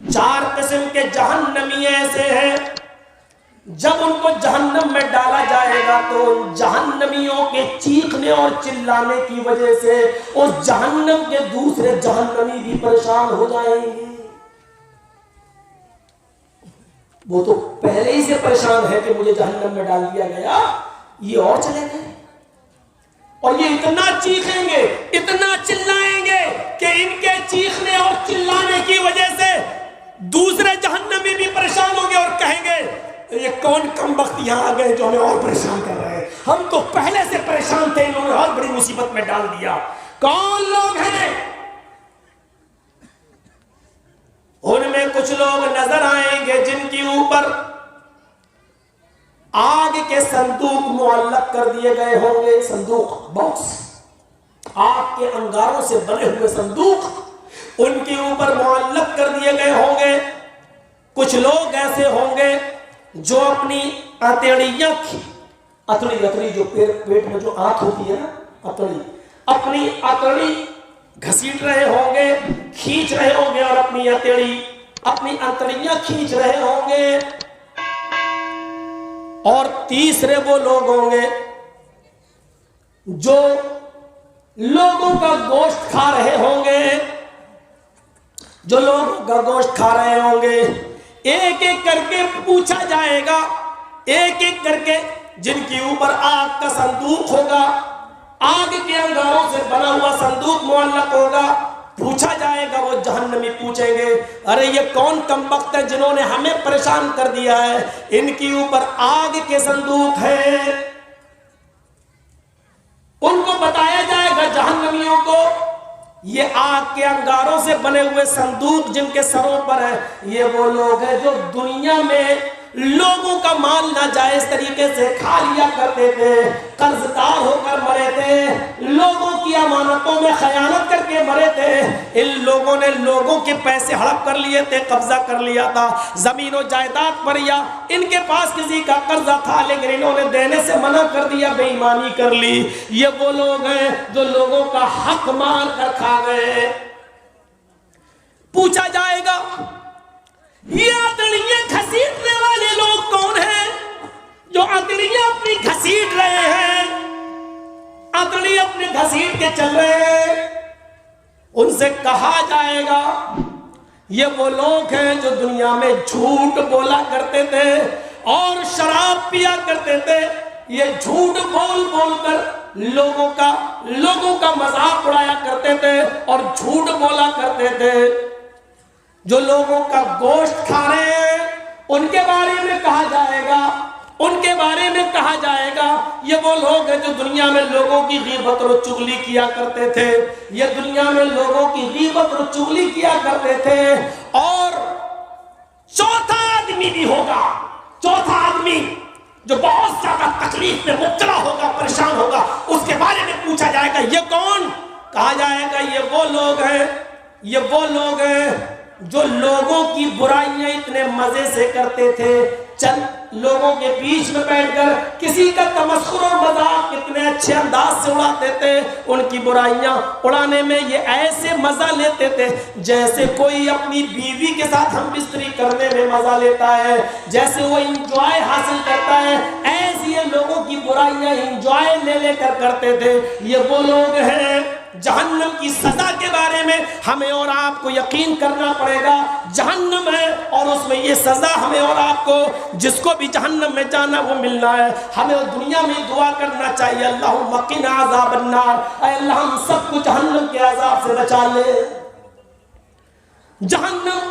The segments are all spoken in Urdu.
4 قسم کے جہنمی ایسے ہیں جب ان کو جہنم میں ڈالا جائے گا تو جہنمیوں کے چیخنے اور چلانے کی وجہ سے اس جہنم کے دوسرے جہنمی بھی پریشان ہو جائیں گے. وہ تو پہلے ہی سے پریشان ہے کہ مجھے جہنم میں ڈال دیا گیا, یہ اور چلے گئے اور یہ اتنا چیخیں گے, اتنا چلائیں گے کہ ان کے چیخنے اور چلانے کی وجہ سے دوسرے جہنمی بھی پریشان ہوں گے اور کہیں گے یہ کون کم وقت یہاں آ گئے جو ہمیں اور پریشان کر رہے ہیں, ہم تو پہلے سے پریشان تھے, انہوں نے اور بڑی مصیبت میں ڈال دیا. کون لوگ ہیں؟ ان میں کچھ لوگ نظر آئیں گے جن کے اوپر آگ کے صندوق معلق کر دیے گئے ہوں گے. صندوق, باکس, آگ کے انگاروں سے بنے ہوئے صندوق ان کے اوپر معلق کر دیے گئے ہوں گے. کچھ لوگ ایسے ہوں گے جو اپنی اتڑیاں, اتڑی جو پیٹ میں جو آنت ہوتی ہے نا, اپنی اتڑی گھسیٹ رہے ہوں گے, کھینچ رہے ہوں گے اور اپنی اتڑیاں کھینچ رہے ہوں گے. اور تیسرے وہ لوگ ہوں گے جو لوگوں کا گوشت کھا رہے ہوں گے, جو لوگوں کا گوشت کھا رہے ہوں گے. ایک ایک کر کے پوچھا جائے گا, ایک ایک کر کے جن کے اوپر آگ کا صندوق ہوگا, آگ کے انگاروں سے بنا ہوا صندوق معلق ہوگا, پوچھا جائے گا. وہ جہنمی پوچھیں گے ارے یہ کون کمبخت ہے جنہوں نے ہمیں پریشان کر دیا ہے, ان کے اوپر آگ کے صندوق ہے. ان کو بتایا جائے گا جہنمیوں کو یہ آگ کے انگاروں سے بنے ہوئے صندوق جن کے سروں پر ہے, یہ وہ لوگ ہیں جو دنیا میں لوگوں کا مال ناجائز طریقے سے کھا لیا کرتے تھے, قرض دار ہو کر مرے تھے, لوگوں کی امانتوں میں خیانت کر کے مرے تھے. ان لوگوں نے لوگوں کے پیسے ہڑپ کر لیے تھے, قبضہ کر لیا تھا زمین و جائیداد پر, یا ان کے پاس کسی کا قرضہ تھا لیکن انہوں نے دینے سے منع کر دیا, بے ایمانی کر لی. یہ وہ لوگ ہیں جو لوگوں کا حق مار کر کھا گئے. پوچھا جائے گا یہ اتڑیاں گھسیٹنے والے لوگ کون ہیں جو اتڑیاں اپنی گھسیٹ رہے ہیں, اتڑی اپنے گھسیٹ کے چل رہے ہیں. ان سے کہا جائے گا یہ وہ لوگ ہیں جو دنیا میں جھوٹ بولا کرتے تھے اور شراب پیا کرتے تھے. یہ جھوٹ بول بول کر لوگوں کا مذاق اڑایا کرتے تھے اور جھوٹ بولا کرتے تھے. جو لوگوں کا گوشت کھا رہے ہیں ان کے بارے میں کہا جائے گا, ان کے بارے میں کہا جائے گا یہ وہ لوگ ہیں جو دنیا میں لوگوں کی غیبت اور چغلی کیا کرتے تھے, یہ دنیا میں لوگوں کی غیبت اور چغلی کیا کرتے تھے. اور چوتھا آدمی بھی ہوگا, چوتھا آدمی جو بہت زیادہ تکلیف میں مبتلا ہوگا, پریشان ہوگا, اس کے بارے میں پوچھا جائے گا یہ کون؟ کہا جائے گا یہ وہ لوگ ہیں جو لوگوں کی برائیاں اتنے مزے سے کرتے تھے, چند لوگوں کے بیچ میں بیٹھ کر کسی کا تمسخر اور مذاق کتنے اچھے انداز سے اڑاتے تھے. ان کی برائیاں اڑانے میں یہ ایسے مزہ لیتے تھے جیسے کوئی اپنی بیوی کے ساتھ ہم بستری کرنے میں مزہ لیتا ہے, جیسے وہ انجوائے حاصل کرتا ہے, ایسے یہ لوگوں کی برائیاں انجوائے لے کر کرتے تھے. یہ وہ لوگ ہیں. جہنم کی سزا کے بارے میں ہمیں اور آپ کو یقین کرنا پڑے گا. جہنم ہے اور اس میں یہ سزا ہمیں اور آپ کو, جس کو بھی جہنم میں جانا وہ ملنا ہے. ہمیں دنیا میں دعا کرنا چاہیے اللہم قنا عذاب النار, اے اللہ ہم سب کو جہنم کے عذاب سے بچا لے. جہنم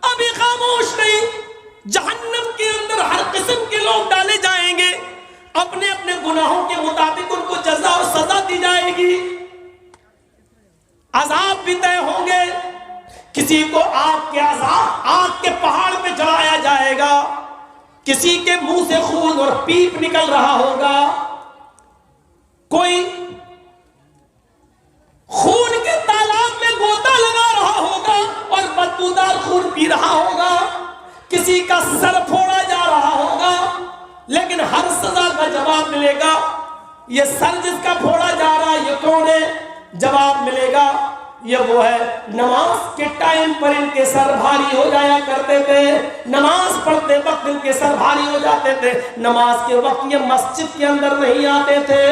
ابھی خاموش نہیں, جہنم کے اندر ہر قسم کے لوگ ڈالے جائیں گے, اپنے اپنے گناہوں کے مطابق ان کو جزا اور سزا دی جائے گی. عذاب بھی طے ہوں گے. کسی کو آگ کے پہاڑ پہ چڑھایا جائے گا, کسی کے منہ سے خون اور پیپ نکل رہا ہوگا, کوئی خون کے تالاب میں گوتا لگا رہا ہوگا اور بدبودار خون پی رہا ہوگا, کسی کا سر پھوڑا جا رہا ہوگا, لیکن ہر سزا کا جواب ملے گا. یہ سر جس کا پھوڑا جا رہا ہے یہ کون ہے؟ جواب ملے گا یہ وہ ہے نماز کے ٹائم پر ان کے سر بھاری ہو جایا کرتے تھے، نماز پڑھتے وقت ان کے سر بھاری ہو جاتے تھے، نماز کے وقت یہ مسجد کے اندر نہیں آتے تھے،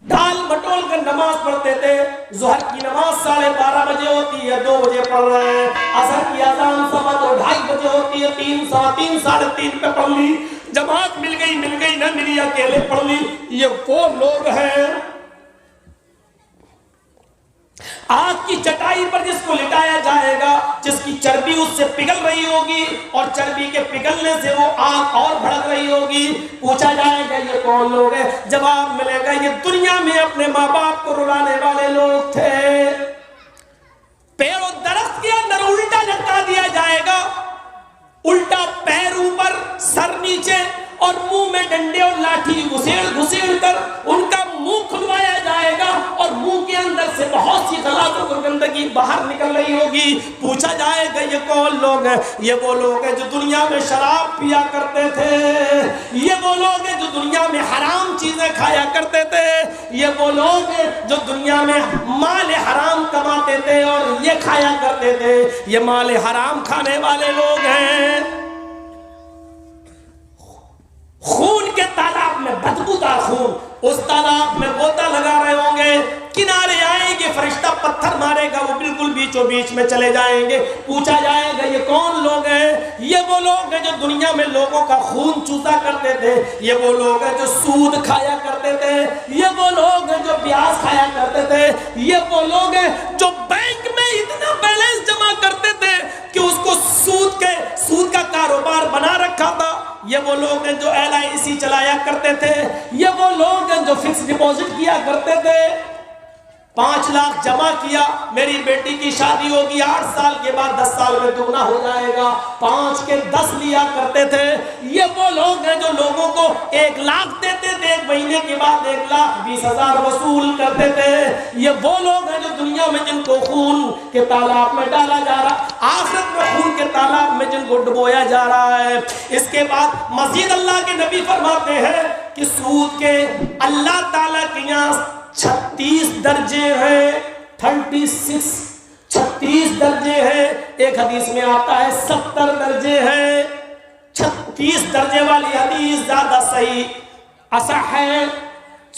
ڈال مٹول کر نماز پڑھتے تھے۔ ظہر کی نماز 12:30 بجے ہوتی ہے، 2 بجے پڑھ رہے ہیں، عصر کی اذان 2:30 بجے ہوتی ہے، 3 ساڑھے 3 پہ پڑھ لی، جماعت مل گئی نہ ملی، اکیلے پڑھ لی۔ یہ وہ لوگ ہیں آگ کی چٹائی پر جس کو لٹایا جائے گا، جس کی چربی اس سے پگھل رہی ہوگی اور چربی کے پگھلنے سے وہ آگ اور بھڑک رہی ہوگی۔ پوچھا جائے گا یہ کون لوگ ہیں؟ جواب ملے گا یہ دنیا میں اپنے ماں باپ کو رلانے والے لوگ تھے۔ پیڑ و درخت کے اندر الٹا لٹکا دیا جائے گا، الٹا پیر اوپر سر نیچے اور منہ میں ڈنڈے اور لاٹھی گھسیڑ کر ان کا منہ کھلوایا جائے گا اور منہ کے اندر سے بہت سی غلاظت اور گندگی باہر نکل رہی ہوگی۔ پوچھا جائے گا یہ کون لوگ ہیں؟ یہ وہ لوگ ہیں جو دنیا میں شراب پیا کرتے تھے، یہ وہ لوگ ہیں جو دنیا میں حرام چیزیں کھایا کرتے تھے، یہ وہ لوگ ہیں جو دنیا میں مال حرام کماتے تھے اور یہ کھایا کرتے تھے۔ یہ مال حرام کھانے والے لوگ ہیں۔ خون کے تالاب میں بدبودار خون، اس تالاب میں غوطہ لگا رہے ہوں گے، کنارے آئیں گے، فرشتہ پتھر مارے گا، وہ بالکل بیچوں بیچ میں چلے جائیں گے۔ پوچھا جائے گا یہ کون لوگ ہیں؟ یہ وہ لوگ ہیں جو دنیا میں لوگوں کا خون چوسا کرتے تھے، یہ وہ لوگ ہیں جو سود کھایا کرتے تھے، یہ وہ لوگ ہیں جو پیاز کھایا کرتے تھے، یہ وہ لوگ ہیں جو بینک میں اتنا بیلنس جمع کرتے تھے کہ اس کو سود کا کاروبار بنا رکھا تھا، یہ وہ لوگ ہیں جو LIC چلایا کرتے تھے، یہ وہ لوگ ہیں جو فکس ڈپوزٹ کیا کرتے تھے۔ 5 لاکھ جمع کیا، میری بیٹی کی شادی ہوگی 8 سال کے بعد 10 سال میں دگنا ہو جائے گا، 5 کے 10 لیا کرتے تھے۔ یہ وہ لوگ ہیں جو لوگوں کو 1 لاکھ دیتے تھے، 1 مہینے کے بعد 1,20,000 وصول کرتے تھے۔ یہ وہ لوگ ہیں جو دنیا میں جن کو خون کے تالاب میں ڈالا جا رہا، آخرت میں خون کے تالاب میں جن کو ڈبویا جا رہا ہے۔ اس کے بعد مزید اللہ کے نبی فرماتے ہیں کہ سود کے اللہ تعالیٰ کے یہاں 36 درجے ہیں، 36 درجے ہیں۔ ایک حدیث میں آتا ہے 70 درجے ہیں۔ 36 درجے والی حدیث زیادہ صحیح اصح ہے۔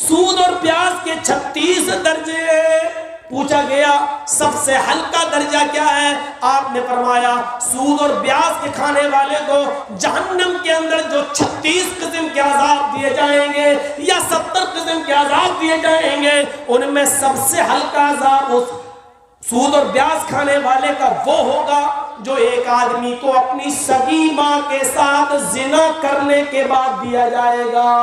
سود اور پیاز کے 36 درجے ہیں۔ پوچھا گیا سب سے ہلکا درجہ کیا ہے؟ آپ نے فرمایا سود اور بیاض کے کھانے والے کو جہنم کے اندر جو 36 قسم کے عذاب دیے جائیں گے یا 70 قسم کے عذاب دیے جائیں گے، ان میں سب سے ہلکا عذاب اس سود اور بیاض کھانے والے کا وہ ہوگا جو ایک آدمی کو اپنی سگی ماں کے ساتھ زنا کرنے کے بعد دیا جائے گا۔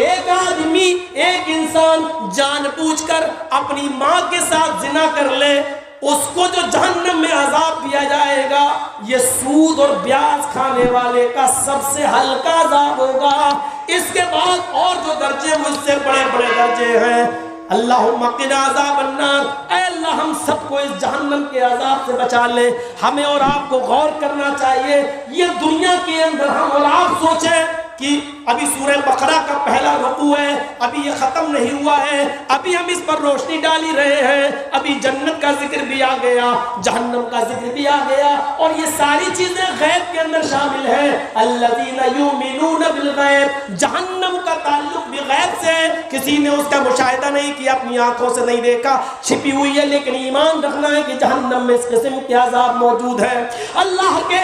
ایک آدمی، ایک انسان جان بوجھ کر اپنی ماں کے ساتھ زنا کر لے، اس کو جو جہنم میں عذاب دیا جائے گا، یہ سود اور بیاض کھانے والے کا سب سے ہلکا عذاب ہوگا۔ اس کے بعد اور جو درجے مجھ سے بڑے بڑے درجے ہیں، اللہم قنا عذاب النار، اے اللہ ہم سب کو اس جہنم کے عذاب سے بچا لے۔ ہمیں اور آپ کو غور کرنا چاہیے، یہ دنیا کے اندر ہم اور آپ سوچیں کہ ابھی سورہ بقرہ کا پہلا رکوع ہے، ابھی یہ ختم نہیں ہوا ہے، ابھی ہم اس پر روشنی ڈالی رہے ہیں، ابھی جنت کا ذکر بھی آ گیا، جہنم کا ذکر بھی آ گیا، اور یہ ساری چیزیں غیب کے اندر شامل ہیں۔ الذین یؤمنون بالغیب، جہنم کا تعلق بھی غیب سے ہے، کسی نے اس کا مشاہدہ نہیں کیا، اپنی آنکھوں سے نہیں دیکھا، چھپی ہوئی ہے، لیکن ایمان رکھنا ہے کہ جہنم میں اس قسم کے عذاب موجود ہے۔ اللہ کے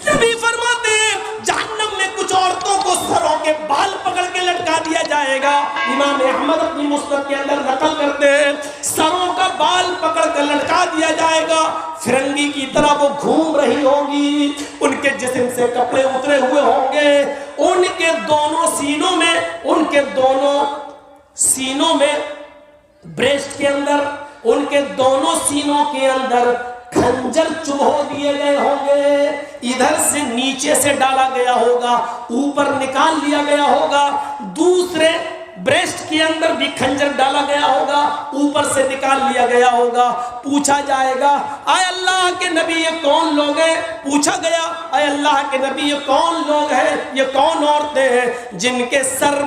نبی فرماتے ہیں جہنم میں کچھ عورتوں کو سروں کے بال پکڑ کے لٹکا دیا جائے گا۔ امام احمد اپنی مسند کے اندر نقل کرتے ہیں سروں کا بال پکڑ کر لٹکا دیا جائے گا، فرنگی کی طرح وہ گھوم رہی ہوں گی، ان کے جسم سے کپڑے اترے ہوئے ہوں گے، ان کے دونوں سینوں میں بریسٹ کے اندر، ان کے دونوں سینوں کے اندر کھنجر چبھو دیے گئے ہوں گے، ادھر سے نیچے سے ڈالا گیا ہوگا، اوپر نکال لیا گیا ہوگا، دوسرے بریسٹ کے اندر بھی کھنجر ڈالا گیا ہوگا، اوپر سے نکال لیا گیا ہوگا۔ پوچھا جائے گا اے اللہ کے نبی یہ کون لوگ ہیں؟ پوچھا گیا اے اللہ کے نبی یہ کون لوگ ہیں، یہ کون عورتیں ہیں جن کے سر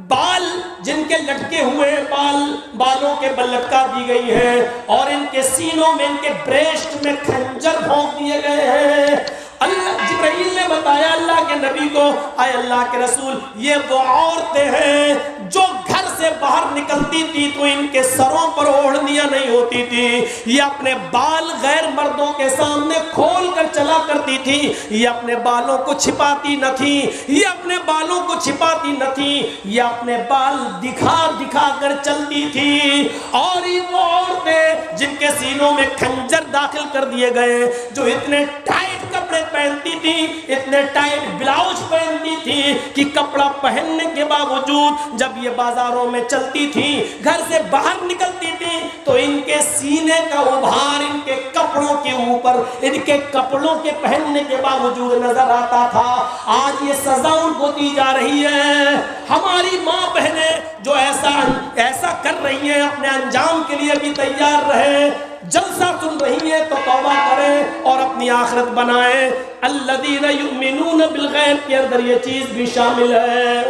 بال جن کے لٹکے ہوئے بالوں کے بل لٹکا دی گئی ہے، اور ان کے سینوں میں، ان کے بریسٹ میں خنجر بھونک دیے گئے ہیں۔ اللہ جبرائیل نے بتایا اللہ کے نبی کو، اے اللہ کے رسول، یہ وہ عورتیں ہیں جو گھر سے باہر نکلتی تھی تو ان کے سروں پر اوڑھنیاں نہیں ہوتی تھی، یہ اپنے بال غیر مردوں کے سامنے کھول کر چلا کرتی تھی، یہ اپنے بالوں کو چھپاتی نہ تھی، یہ اپنے بالوں کو چھپاتی نہ تھی، یہ اپنے بال دکھا دکھا کر چلتی تھی۔ اور یہ وہ عورتیں جن کے سینوں میں خنجر داخل کر دیے گئے، جو اتنے ٹائٹ کپڑے پہنتی تھی، اتنے ٹائٹ بلاؤز پہنتی تھی کہ کپڑا پہننے کے باوجود جب یہ بازاروں میں چلتی تھی، گھر سے باہر نکلتی تھی، تو ان کے سینے کا ابھار ان کے کپڑوں کے اوپر، ان کے کپڑوں کے پہننے کے باوجود نظر آتا تھا۔ آج یہ سزا ان کو دی جا رہی ہے۔ ہماری ماں بہنیں جو ایسا کر رہی ہیں، اپنے انجام کے لیے بھی تیار رہیں، جلسہ سن رہی ہے تو توبہ کریں اور اپنی آخرت بنائیں۔ الذین یؤمنون بالغیب کے اندر یہ چیز بھی شامل ہے۔